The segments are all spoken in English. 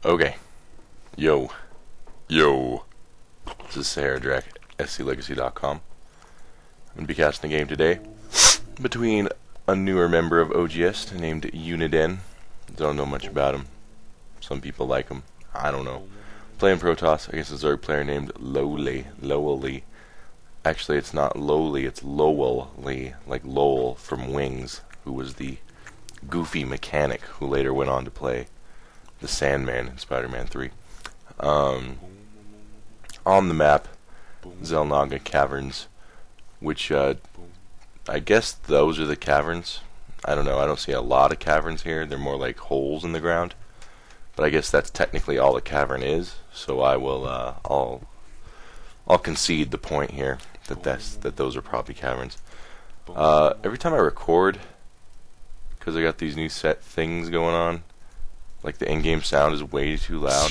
Okay. Yo. Yo. This is SaharaDrac, sclegacy.com. I'm going to be casting a game today between a newer member of OGS named oGsUniden. Don't know much about him. Some people like him. I don't know. Playing Protoss against a Zerg player named LoweLy. Actually, it's not LoweLy, it's LoweLy, like Lowell from Wings, who was the goofy mechanic who later went on to play the Sandman in Spider-Man 3. On the map, Xel'Naga Caverns, which I guess those are the caverns. I don't know, I don't see a lot of caverns here. They're more like holes in the ground. But I guess that's technically all a cavern is, so I will I'll concede the point here that those are probably caverns. Every time I record, because I got these new set things going on, like the in-game sound is way too loud,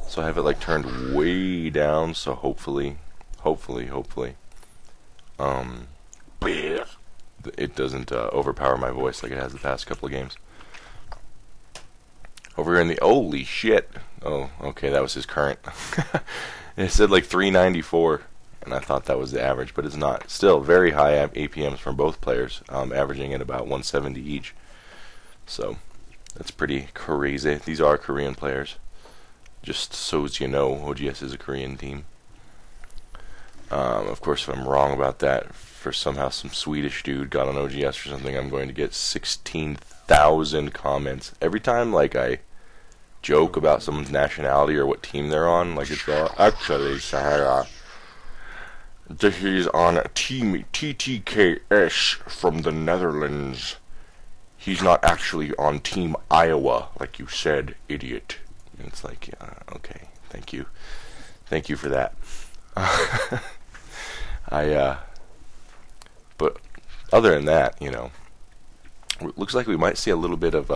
so I have it like turned way down. So hopefully, it doesn't overpower my voice like it has the past couple of games. Over here in the holy shit. Oh, okay, that was his current. It said like 394, and I thought that was the average, but it's not. Still very high APMs from both players, averaging at about 170 each. So that's pretty crazy. These are Korean players. Just so as you know, OGS is a Korean team. Of course, if I'm wrong about that, for somehow some Swedish dude got on OGS or something, I'm going to get 16,000 comments every time. Like I joke about someone's nationality or what team they're on. Like it's actually Sahara. He's on Team TTKS from the Netherlands. He's not actually on Team Iowa, like you said, idiot. And it's like, yeah, okay, thank you for that. But other than that, you know, looks like we might see a little bit of,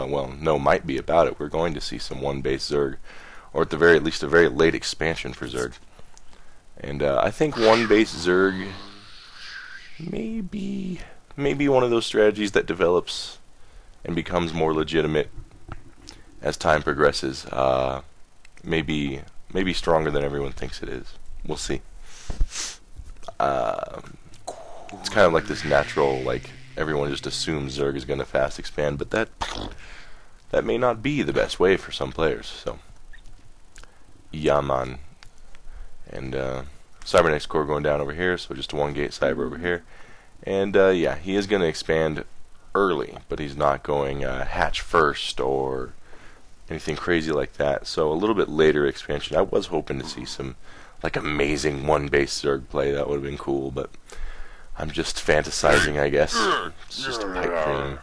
might be about it. We're going to see some one-base Zerg, or at the very least a very late expansion for Zerg. And I think one-base Zerg may be one of those strategies that develops and becomes more legitimate as time progresses. Maybe stronger than everyone thinks it is. We'll see. It's kind of like this natural, like, everyone just assumes Zerg is going to fast expand, but that may not be the best way for some players. So, Yaman. And Cybernetics core going down over here, so just a one-gate cyber over here. And yeah, he is going to expand early, but he's not going hatch first or anything crazy like that. So a little bit later expansion. I was hoping to see some like amazing one-base Zerg play. That would have been cool, but I'm just fantasizing, I guess. It's just a pipe dream.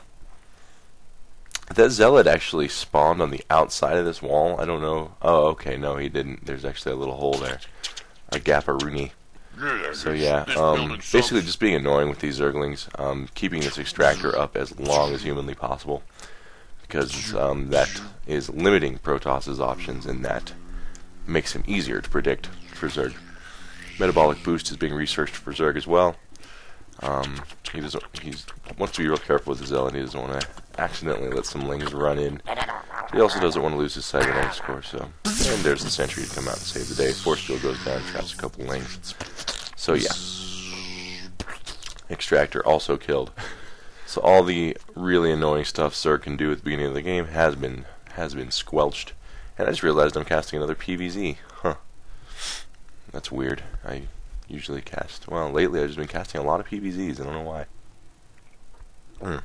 That Zealot actually spawned on the outside of this wall. I don't know. Oh, okay, no, he didn't. There's actually a little hole there. A Gapparoonie. So yeah, basically just being annoying with these Zerglings, keeping this extractor up as long as humanly possible, because that is limiting Protoss's options, and that makes him easier to predict for Zerg. Metabolic boost is being researched for Zerg as well. He wants to be real careful with his Zealot. He doesn't want to accidentally let some Lings run in. He also doesn't want to lose his Cybernetics core, so... And there's the Sentry to come out and save the day. Force Field goes down, traps a couple Lings. So yeah. Extractor also killed. So all the really annoying stuff Zerg can do at the beginning of the game has been squelched. And I just realized I'm casting another PvZ. Huh. That's weird. I usually cast... Well, lately I've just been casting a lot of PvZs. I don't know why.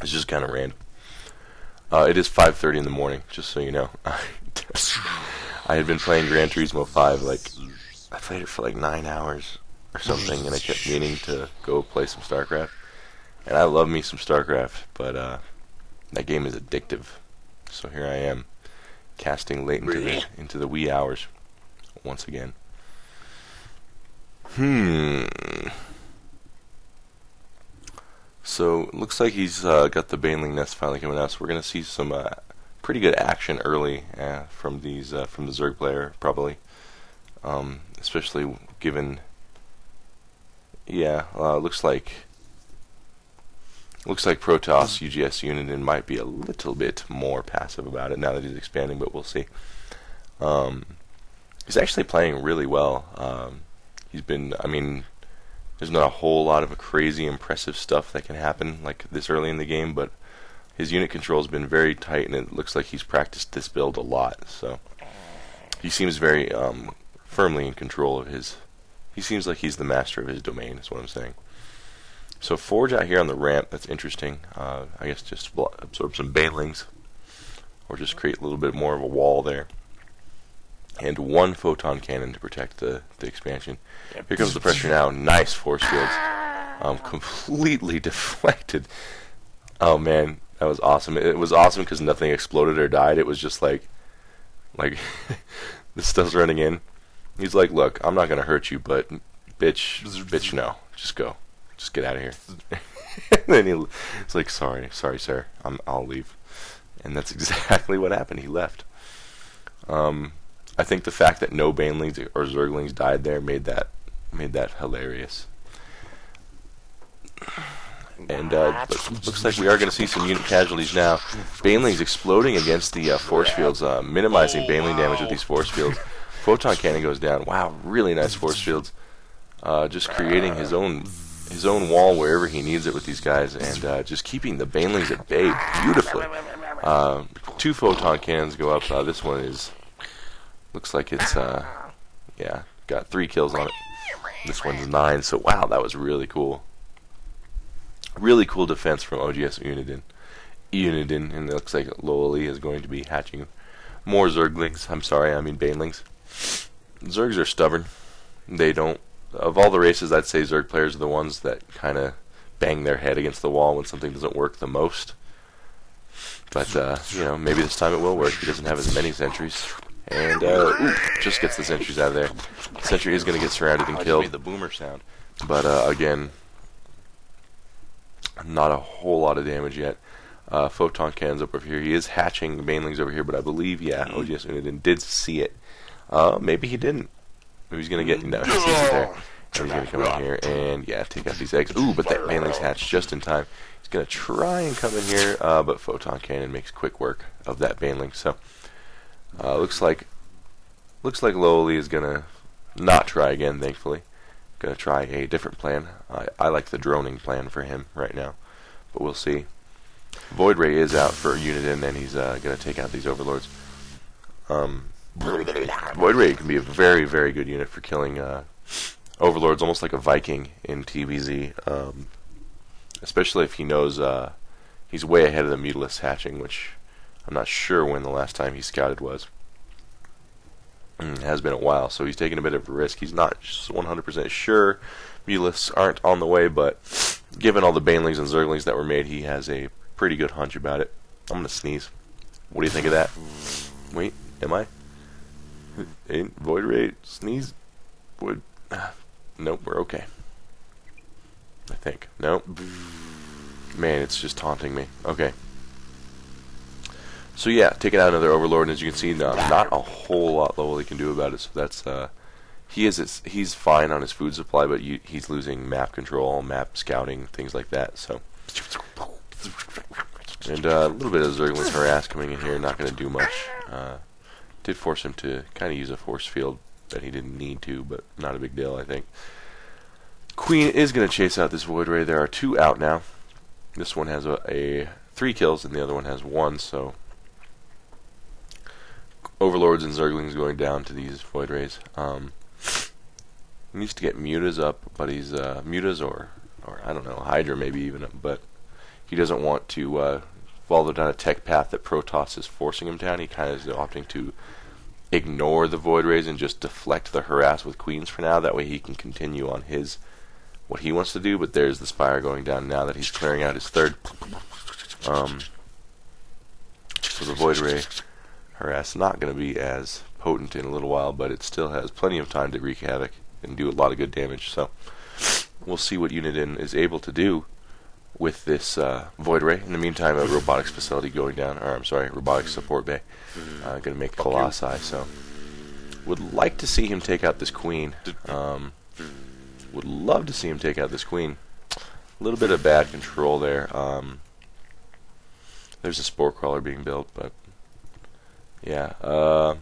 It's just kind of random. It is 5:30 in the morning, just so you know. I had been playing Gran Turismo 5, like, I played it for like 9 hours or something, and I kept meaning to go play some StarCraft. And I love me some StarCraft, but that game is addictive. So here I am, casting late into the wee hours, once again. So, it looks like he's got the Baneling Nest finally coming out, so we're going to see some pretty good action early from the Zerg player, probably. Especially given... Yeah, looks like Looks like Protoss oGsUniden might be a little bit more passive about it now that he's expanding, but we'll see. He's actually playing really well. He's been, I mean, there's not a whole lot of crazy impressive stuff that can happen like this early in the game, but his unit control has been very tight, and it looks like he's practiced this build a lot. So he seems very firmly in control of his. He seems like he's the master of his domain, is what I'm saying. So forge out here on the ramp, that's interesting. I guess just absorb some banelings, or just create a little bit more of a wall there. And one photon cannon to protect the expansion. Here comes the pressure now. Nice force fields. Completely deflected. Oh man, that was awesome. It was awesome because nothing exploded or died. It was just like this stuff's running in. He's like, look, I'm not gonna hurt you, but bitch, no, just go, just get out of here. And then he's like, sorry, sir, I'll leave. And that's exactly what happened. He left. I think the fact that no banelings or zerglings died there made that hilarious. And but looks like we are going to see some unit casualties now. Banelings exploding against the force fields, minimizing baneling damage with these force fields. Photon cannon goes down. Wow, really nice force fields. Just creating his own wall wherever he needs it with these guys, and just keeping the banelings at bay beautifully. 2 photon cannons go up. This one is. Looks like it's, yeah, got 3 kills on it. This one's 9, so wow, that was really cool. Really cool defense from oGsUniden. And it looks like LoweLy is going to be hatching more zerglings. I'm sorry, I mean banelings. Zergs are stubborn. They don't, of all the races, I'd say Zerg players are the ones that kind of bang their head against the wall when something doesn't work the most. But, you know, maybe this time it will work. He doesn't have as many sentries. And just gets the sentries out of there. The sentry is going to get surrounded and killed. The boomer sound. But again, not a whole lot of damage yet. Photon cannons up over here. He is hatching banelings over here, but I believe, yeah, oGsUniden did see it. Maybe he didn't. Maybe he's going to get, no, he sees it there. And he's going to come in here and, yeah, take out these eggs. Ooh, but that baneling's hatched just in time. He's going to try and come in here, but photon cannon makes quick work of that baneling. So looks like LoweLy is gonna not try again. Thankfully, gonna try a different plan. I like the droning plan for him right now, but we'll see. Void Ray is out for Uniden, and he's gonna take out these overlords. Void Ray can be a very, very good unit for killing overlords, almost like a Viking in TBZ. Especially if he knows he's way ahead of the Mutalisk hatching, which I'm not sure when the last time he scouted was. It has been a while, so he's taking a bit of a risk. He's not 100% sure Mutalisks aren't on the way, but given all the banelings and zerglings that were made, he has a pretty good hunch about it. I'm going to sneeze. What do you think of that? Wait, am I? Ain't Void Ray sneeze? Void. Nope, we're okay. I think. Nope. Man, it's just taunting me. Okay. So yeah, taking out another overlord, and as you can see, not a whole lot LoweLy can do about it. So that's he's fine on his food supply, but he's losing map control, map scouting, things like that. So, and a little bit of Zergling's harass coming in here, not going to do much. Did force him to kind of use a force field that he didn't need to, but not a big deal, I think. Queen is going to chase out this Void Ray. There are 2 out now. This one has a 3 kills, and the other one has 1. So. Overlords and Zerglings going down to these Void Rays. He needs to get Mutas up, but he's Mutas or I don't know, Hydra maybe even, but he doesn't want to follow down a tech path that Protoss is forcing him down. He kind of is opting to ignore the Void Rays and just deflect the harass with Queens for now. That way he can continue on what he wants to do. But there's the Spire going down now that he's clearing out his 3rd. So the Void Ray harass not going to be as potent in a little while, but it still has plenty of time to wreak havoc and do a lot of good damage. So we'll see what Uniden is able to do with this Void Ray. In the meantime, a robotics facility going down, or I'm sorry, robotics support bay, going to make Colossi. So would like to see him take out this Queen. Would love to see him take out this Queen. little bit of bad control there. There's a spore crawler being built, but yeah,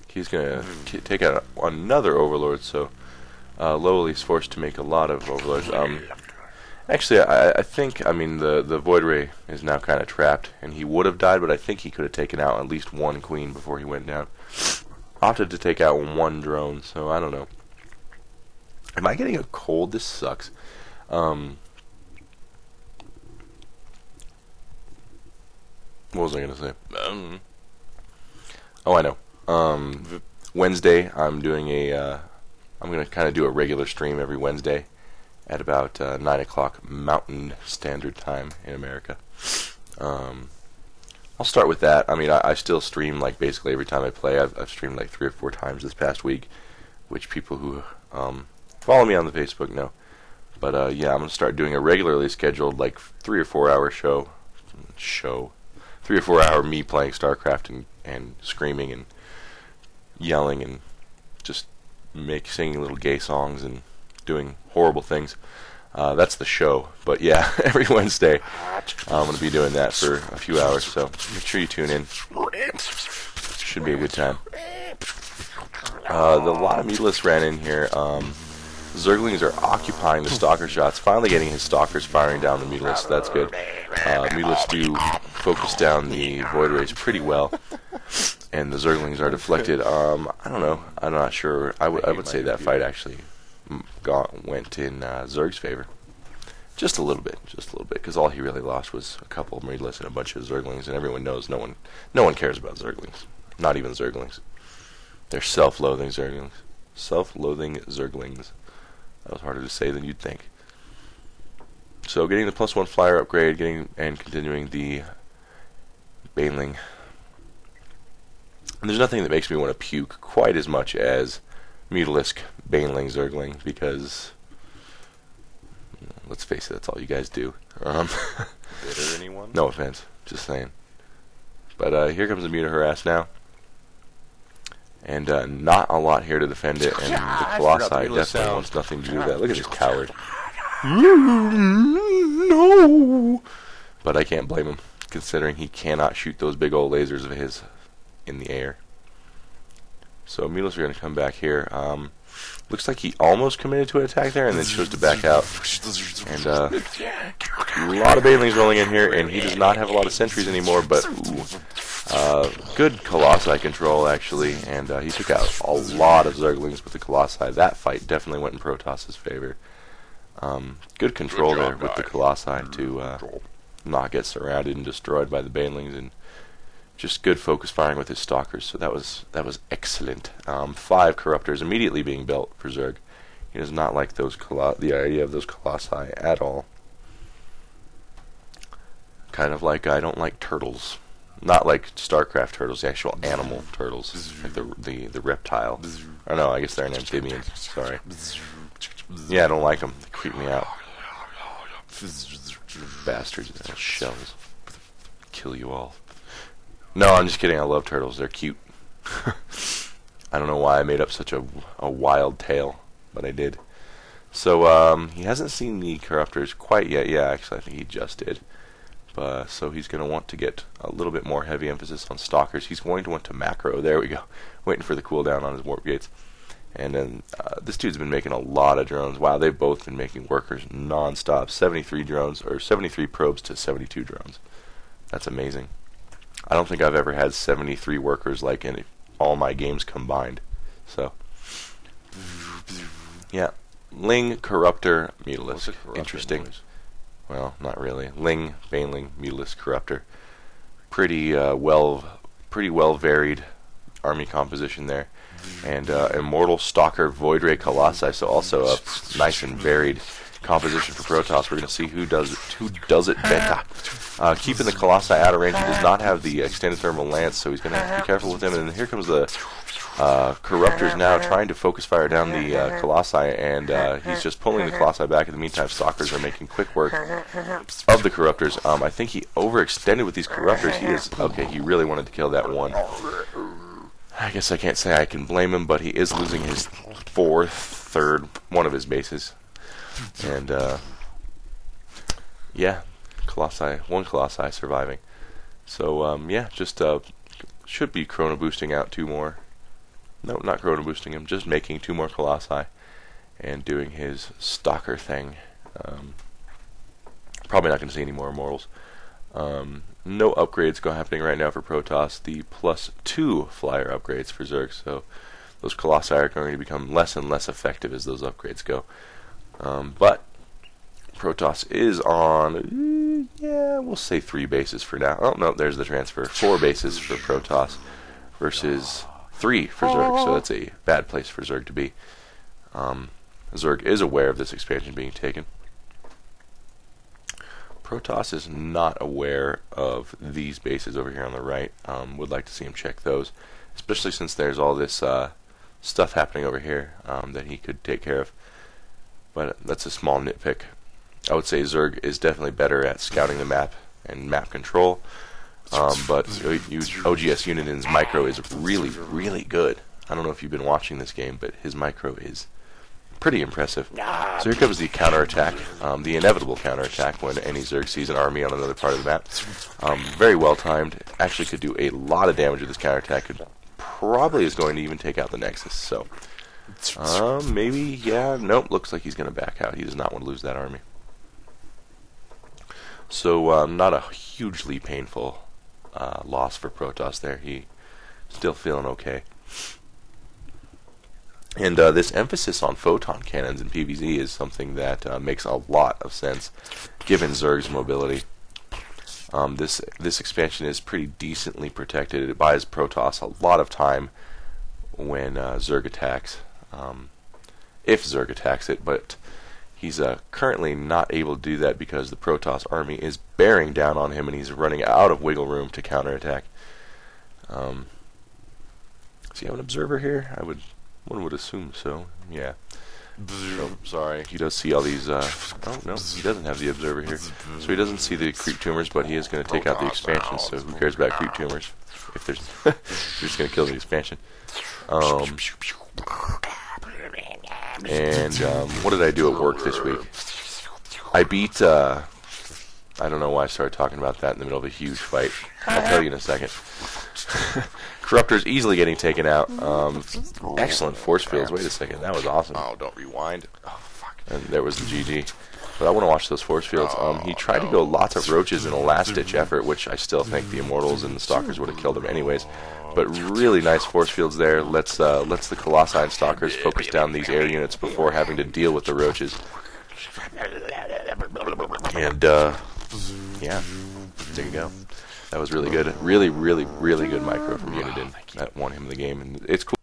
he's gonna take out another overlord. So LoweLy's forced to make a lot of overlords. Actually, I think, I mean, the Void Ray is now kind of trapped, and he would have died, but I think he could have taken out at least one queen before he went down. Opted to take out one drone, so I don't know. Am I getting a cold? This sucks. What was I going to say? Oh, I know. Wednesday, I'm doing I'm going to kind of do a regular stream every Wednesday at about 9 o'clock Mountain Standard Time in America. I'll start with that. I mean, I still stream like basically every time I play. I've streamed like 3 or 4 times this past week, which people who follow me on the Facebook know. But yeah, I'm going to start doing a regularly scheduled like 3 or 4 hour show. 3 or 4 hour me playing StarCraft and screaming and yelling and just singing little gay songs and doing horrible things. That's the show. But yeah, every Wednesday I'm going to be doing that for a few hours, so make sure you tune in. Should be a good time. The lot of Mutalists ran in here. Zerglings are occupying the Stalker shots, finally getting his Stalkers firing down the Mutalists. That's good. Mutalists do focus down the Void Rays pretty well, and the Zerglings are deflected. I don't know. I'm not sure. I would say that fight actually went in Zerg's favor. Just a little bit, because all he really lost was a couple of Mutalists and a bunch of Zerglings, and everyone knows no one cares about Zerglings. Not even Zerglings. They're self-loathing Zerglings. Self-loathing Zerglings. That was harder to say than you'd think. So getting the +1 flyer upgrade, and continuing the Baneling. And there's nothing that makes me want to puke quite as much as Mutalisk, Baneling, Zergling, because let's face it, that's all you guys do. Bitter anyone? No offense, just saying. But here comes the Muta Harass now. And not a lot here to defend it, and the Colossi definitely wants nothing to do with that. Look at this coward. No! But I can't blame him, considering he cannot shoot those big old lasers of his in the air. So Mutalists are going to come back here. Looks like he almost committed to an attack there, and then chose to back out. And a lot of Banelings rolling in here, and he does not have a lot of sentries anymore, but good Colossi control, actually, and he took out a lot of Zerglings with the Colossi. That fight definitely went in Protoss's favor. Good control there with the Colossi to not get surrounded and destroyed by the Banelings, and just good focus firing with his Stalkers. So that was excellent. 5 Corruptors immediately being built for Zerg. He does not like the idea of those Colossi at all. Kind of like I don't like turtles. Not like StarCraft turtles, the actual animal turtles, like the reptile. Oh no, I guess they're an amphibian. Sorry. Yeah, I don't like them. They creep me out. Bastards, little shells. Kill you all. No, I'm just kidding. I love turtles. They're cute. I don't know why I made up such a wild tale, but I did. So he hasn't seen the Corruptors quite yet. Yeah, actually, I think he just did. So he's going to want to get a little bit more heavy emphasis on Stalkers. He's going to want to macro. There we go. Waiting for the cooldown on his warp gates. And then this dude's been making a lot of drones. Wow, they've both been making workers non-stop. 73 drones, or 73 probes to 72 drones. That's amazing. I don't think I've ever had 73 workers like in all my games combined. So, yeah. Ling, Corruptor, Mutalisk. Interesting. Noise? Well, not really. Ling, Baneling, Mutalisk, Corruptor. Pretty well varied army composition there. And Immortal, Stalker, Void Ray, Colossi. So also a nice and varied composition for Protoss. We're going to see who does it better. Keeping the Colossi out of range. He does not have the extended thermal lance, so he's going to have to be careful with him. And here comes the Corruptors now trying to focus fire down the Colossi, and he's just pulling the Colossi back. In the meantime, Stalkers are making quick work of the Corruptors. I think he overextended with these Corruptors. Okay, he really wanted to kill that one. I guess I can't say I can blame him, but he is losing his one of his bases. And yeah, one Colossi surviving. So yeah, just should be chrono boosting out 2 more. No, not chrono boosting him, just making 2 more Colossi and doing his stalker thing. Probably not going to see any more immortals. No upgrades happening right now for Protoss. The +2 flyer upgrades for Zerg, so those Colossi are going to become less and less effective as those upgrades go. But Protoss is on, yeah, we'll say 3 bases for now. Oh, no, there's the transfer. 4 bases for Protoss versus 3 for Zerg, so that's a bad place for Zerg to be. Zerg is aware of this expansion being taken. Protoss is not aware of these bases over here on the right. Would like to see him check those, especially since there's all this stuff happening over here that he could take care of. But that's a small nitpick. I would say Zerg is definitely better at scouting the map and map control, but oGsUniden's micro is really, really good. I don't know if you've been watching this game, but his micro is pretty impressive. So here comes the counterattack, the inevitable counterattack when any Zerg sees an army on another part of the map. Very well timed. Actually could do a lot of damage with this counterattack. Probably is going to even take out the Nexus. So maybe, yeah, nope, looks like he's going to back out. He does not want to lose that army. So not a hugely painful loss for Protoss there. He still feeling okay. And this emphasis on photon cannons in PvZ is something that makes a lot of sense given Zerg's mobility. This expansion is pretty decently protected. It buys Protoss a lot of time when Zerg attacks, if Zerg attacks it, but he's currently not able to do that because the Protoss army is bearing down on him and he's running out of wiggle room to counterattack. Does he have an observer here? One would assume so, yeah. Oh, sorry. He does see all these, oh no, he doesn't have the observer here. So he doesn't see the creep tumors, but he is going to take out the expansion, so who cares about creep tumors? If there's, you're just going to kill the expansion. And what did I do at work this week? I beat, I don't know why I started talking about that in the middle of a huge fight. I'll tell you in a second. Corruptor's easily getting taken out. Excellent force fields. Wait a second, that was awesome. Oh, don't rewind. Oh, fuck. And there was the GG. But I want to watch those force fields. He tried to go lots of roaches in a last-ditch effort, which I still think the Immortals and the Stalkers would have killed him anyways. But really nice force fields there. Lets the Colossi and Stalkers focus down these air units before having to deal with the roaches. And yeah, there you go. That was really good. Really, really, really good micro from Uniden. That won him the game, and it's cool.